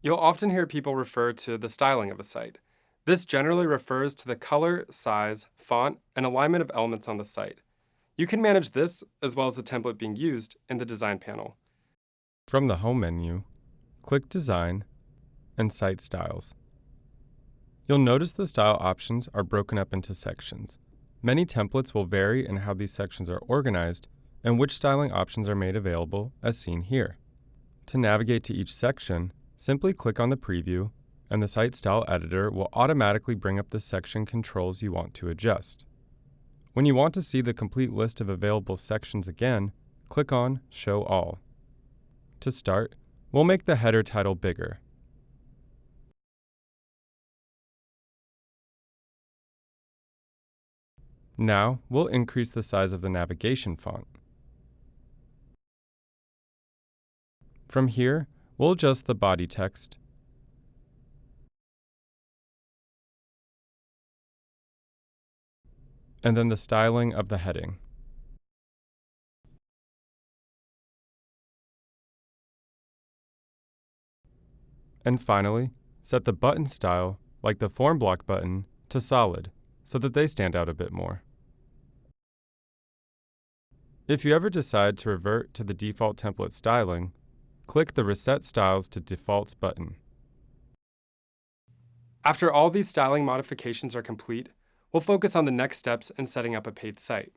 You'll often hear people refer to the styling of a site. This generally refers to the color, size, font, and alignment of elements on the site. You can manage this, as well as the template being used, in the Design panel. From the Home menu, click Design and Site Styles. You'll notice the style options are broken up into sections. Many templates will vary in how these sections are organized and which styling options are made available, as seen here. To navigate to each section, simply click on the preview, and the Site Style Editor will automatically bring up the section controls you want to adjust. When you want to see the complete list of available sections again, click on Show All. To start, we'll make the header title bigger. Now, we'll increase the size of the navigation font. From here, we'll adjust the body text and then the styling of the heading. And finally, set the button style, like the form block button, to solid, so that they stand out a bit more. If you ever decide to revert to the default template styling, click the Reset Styles to Defaults button. After all these styling modifications are complete, we'll focus on the next steps in setting up a paid site.